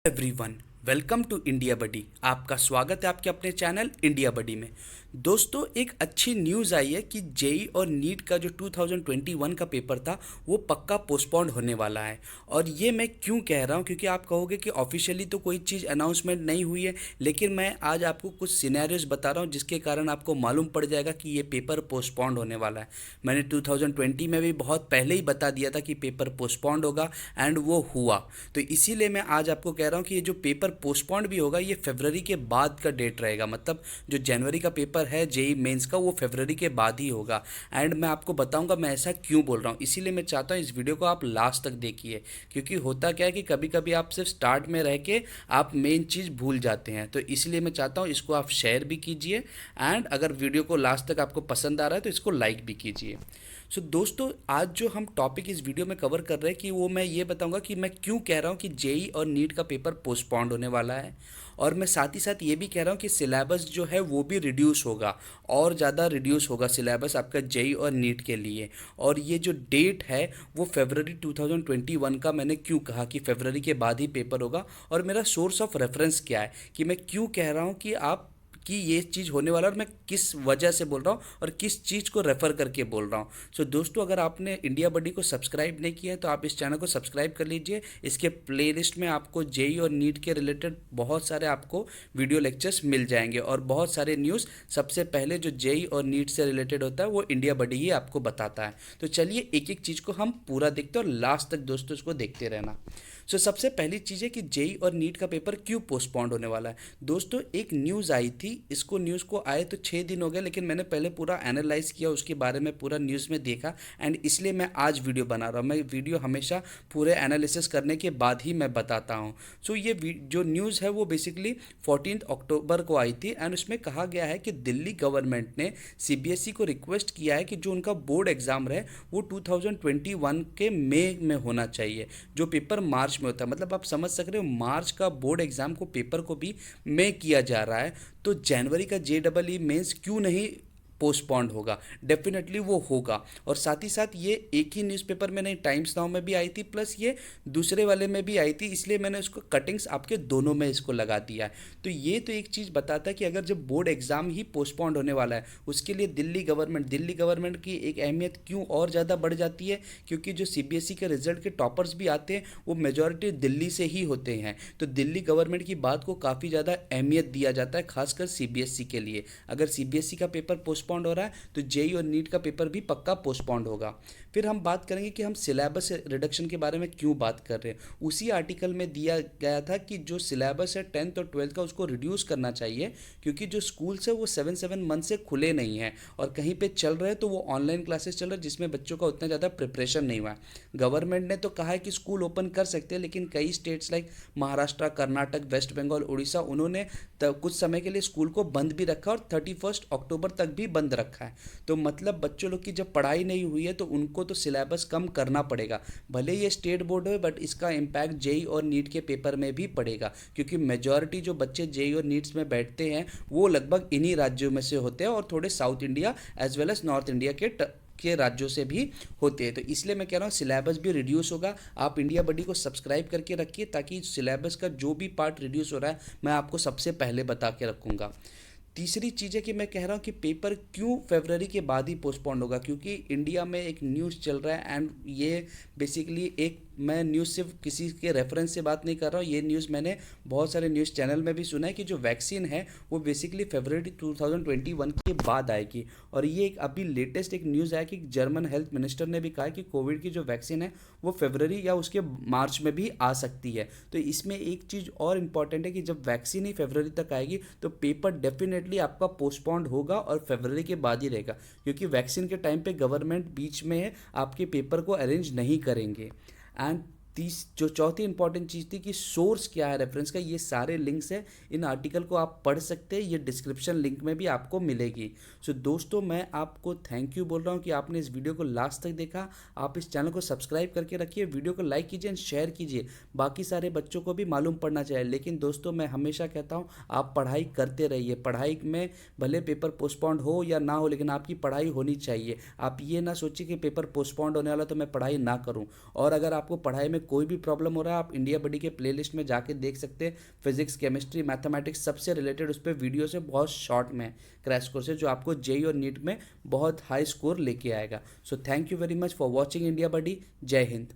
Everyone, welcome to India बडी। आपका स्वागत है आपके अपने चैनल इंडिया बडी में। दोस्तों, एक अच्छी न्यूज़ आई है कि जेई और नीट का जो 2021 का पेपर था वो पक्का पोस्टपोन्ड होने वाला है। और ये मैं क्यों कह रहा हूँ, क्योंकि आप कहोगे कि ऑफिशियली तो कोई चीज़ अनाउंसमेंट नहीं हुई है, लेकिन मैं आज आपको कुछ सिनेरियोज बता रहा हूँ जिसके कारण आपको मालूम पड़ जाएगा कि ये पेपर पोस्टपोन्ड होने वाला है। मैंने 2020 में भी बहुत पहले ही बता दिया था कि पेपर पोस्टपोन्ड होगा, एंड वो हुआ। तो इसीलिए मैं आज आपको कह रहा हूँ कि ये जो पेपर पोस्टपोन्ड भी होगा ये फरवरी के बाद का डेट रहेगा। मतलब जो जनवरी का पेपर है जेई मेंस का, वो फरवरी के बाद ही होगा। एंड मैं आपको बताऊंगा मैं ऐसा क्यों बोल रहा हूँ। इसीलिए मैं चाहता हूँ इस वीडियो को आप लास्ट तक देखिए, क्योंकि होता क्या है कि कभी कभी आप सिर्फ स्टार्ट में रह के आप मेन चीज़ भूल जाते हैं। तो इसलिए मैं चाहता हूँ इसको आप शेयर भी कीजिए, एंड अगर वीडियो को लास्ट तक आपको पसंद आ रहा है तो इसको लाइक भी कीजिए। सो दोस्तों, आज जो हम टॉपिक इस वीडियो में कवर कर रहे हैं कि वो मैं ये बताऊंगा कि मैं क्यों कह रहा हूँ कि जेई और नीट का पेपर पोस्टपोन्ड होने वाला है। और मैं साथ ही साथ ये भी कह रहा हूँ कि सिलेबस जो है वो भी रिड्यूस होगा, और ज़्यादा रिड्यूस होगा सिलेबस आपका जेई और नीट के लिए। और ये जो डेट है वो फरवरी 2021 का, मैंने क्यों कहा कि फरवरी के बाद ही पेपर होगा, और मेरा सोर्स ऑफ रेफरेंस क्या है, कि मैं क्यों कह रहा हूँ कि आप कि ये चीज़ होने वाला है, और मैं किस वजह से बोल रहा हूँ और किस चीज़ को रेफ़र करके बोल रहा हूँ। सो दोस्तों, अगर आपने इंडिया बडी को सब्सक्राइब नहीं किया है तो आप इस चैनल को सब्सक्राइब कर लीजिए। इसके प्लेलिस्ट में आपको जेई और नीट के रिलेटेड बहुत सारे आपको वीडियो लेक्चर्स मिल जाएंगे, और बहुत सारे न्यूज़ सबसे पहले जो जेई और नीट से रिलेटेड होता है वो इंडिया बडी ही आपको बताता है। तो चलिए एक एक चीज़ को हम पूरा देखते हैं और लास्ट तक दोस्तों इसको देखते रहना। सबसे पहली चीज़ है कि जेई और नीट का पेपर क्यों पोस्टपोन्ड होने वाला है। दोस्तों, एक न्यूज़ आई थी, इसको न्यूज़ को आए तो 6 दिन हो गए, लेकिन मैंने पहले पूरा एनालाइज किया, उसके बारे में पूरा न्यूज़ में देखा, एंड इसलिए मैं आज वीडियो बना रहा हूँ। मैं वीडियो हमेशा पूरे एनालिसिस करने के बाद ही मैं बताता हूँ। ये जो न्यूज़ है वो बेसिकली 14 अक्टूबर को आई थी, एंड उसमें कहा गया है कि दिल्ली गवर्नमेंट ने सीबीएसई को रिक्वेस्ट किया है कि जो उनका बोर्ड एग्ज़ाम रहे वो 2021 के मई में होना चाहिए, जो पेपर मार्च में होता है। मतलब आप समझ सक रहे हो, मार्च का बोर्ड एग्जाम को पेपर को भी मई किया जा रहा है, तो जनवरी का जेईई मेंस क्यों नहीं पोस्टपोन्ड होगा। डेफिनेटली वो होगा। और साथ ही साथ ये एक ही न्यूज़पेपर में नहीं, टाइम्स नाउ में भी आई थी, प्लस ये दूसरे वाले में भी आई थी, इसलिए मैंने उसको कटिंग्स आपके दोनों में इसको लगा दिया है। तो ये तो एक चीज़ बताता है कि अगर जब बोर्ड एग्ज़ाम ही पोस्टपोन्ड होने वाला है, उसके लिए दिल्ली गवर्नमेंट की एक अहमियत क्यों और ज़्यादा बढ़ जाती है, क्योंकि जो सीबीएसई के रिजल्ट के टॉपर्स भी आते हैं वो मेजॉरिटी दिल्ली से ही होते हैं। तो दिल्ली गवर्नमेंट की बात को काफ़ी ज़्यादा अहमियत दिया जाता है, खासकर सीबीएसई के लिए। अगर सीबीएसई का पेपर पोस्टपोन्ड हो रहा है तो जेई और नीट का पेपर भी पक्का पोस्टपोन्ड होगा। फिर हम बात करेंगे कि हम सिलेबस रिडक्शन के बारे में क्यों बात कर रहे हैं। उसी आर्टिकल में दिया गया था कि जो सिलेबस है 10th और 12th का उसको रिड्यूस करना चाहिए, क्योंकि जो स्कूल्स है वो 7 मंथ से खुले नहीं हैं, और कहीं पे चल रहे हैं तो वो ऑनलाइन क्लासेस चल रहे हैं, जिसमें बच्चों का उतना ज़्यादा प्रिपरेशन नहीं हुआ है। गवर्नमेंट ने तो कहा है कि स्कूल ओपन कर सकते हैं, लेकिन कई states like Maharashtra, Karnataka, West Bengal, Orissa, उन्होंने कुछ समय के लिए स्कूल को बंद भी रखा, और 31 अक्टूबर तक भी बंद रखा है। तो मतलब बच्चों लोग की जब पढ़ाई नहीं हुई है तो उनको तो सिलेबस कम करना पड़ेगा। भले ये स्टेट बोर्ड है, बट इसका इम्पैक्ट जेई और नीट के पेपर में भी पड़ेगा, क्योंकि मेजॉरिटी जो बच्चे जेई और नीट्स में बैठते हैं वो लगभग इन्हीं राज्यों में से होते हैं, और थोड़े South India as well as North India के राज्यों से भी होते हैं। तो इसलिए मैं कह रहा हूँ सिलेबस भी रिड्यूस होगा। आप इंडिया बडी को सब्सक्राइब करके रखिए, ताकि सिलेबस का जो भी पार्ट रिड्यूस हो रहा है मैं आपको सबसे पहले बता के रखूँगा। तीसरी चीज़ है कि मैं कह रहा हूँ कि पेपर क्यों फरवरी के बाद ही पोस्टपोन्ड होगा, क्योंकि इंडिया में एक न्यूज़ चल रहा है, एंड ये बेसिकली एक, मैं न्यूज़ सिर्फ किसी के रेफरेंस से बात नहीं कर रहा हूँ, ये न्यूज़ मैंने बहुत सारे न्यूज़ चैनल में भी सुना है कि जो वैक्सीन है वो बेसिकली फरवरी 2021 के बाद आएगी। और ये एक अभी लेटेस्ट एक न्यूज़ आया कि जर्मन हेल्थ मिनिस्टर ने भी कहा कि कोविड की जो वैक्सीन है वो फरवरी या उसके मार्च में भी आ सकती है। तो इसमें एक चीज़ और इम्पॉर्टेंट है कि जब वैक्सीन ही फरवरी तक आएगी तो पेपर डेफिनेटली आपका पोस्टपोन्ड होगा, और फरवरी के बाद ही रहेगा, क्योंकि वैक्सीन के टाइम पे गवर्नमेंट बीच में आपके पेपर को अरेंज नहीं करेंगे। एंड जो चौथी इंपॉर्टेंट चीज़ थी कि सोर्स क्या है रेफरेंस का, ये सारे लिंक्स हैं, इन आर्टिकल को आप पढ़ सकते हैं, ये डिस्क्रिप्शन लिंक में भी आपको मिलेगी। दोस्तों, मैं आपको थैंक यू बोल रहा हूँ कि आपने इस वीडियो को लास्ट तक देखा। आप इस चैनल को सब्सक्राइब करके रखिए, वीडियो को लाइक कीजिए एंड शेयर कीजिए, बाकी सारे बच्चों को भी मालूम पड़ना चाहिए। लेकिन दोस्तों, मैं हमेशा कहता हूँ आप पढ़ाई करते रहिए। पढ़ाई में भले पेपर पोस्टपोन्ड हो या ना हो, लेकिन आपकी पढ़ाई होनी चाहिए। आप ये ना सोचिए कि पेपर पोस्टपोन्ड होने वाला तो मैं पढ़ाई ना करूँ, और अगर आपको पढ़ाई में कोई भी प्रॉब्लम हो रहा है आप इंडिया बडी के प्लेलिस्ट में जाके देख सकते हैं। फिजिक्स, केमिस्ट्री, मैथमेटिक्स सबसे रिलेटेड उस पर वीडियो से बहुत शॉर्ट में क्रैश कोर्स है जो आपको जेई और नीट में बहुत हाई स्कोर लेके आएगा। So thank you very much for watching India buddy. जय हिंद।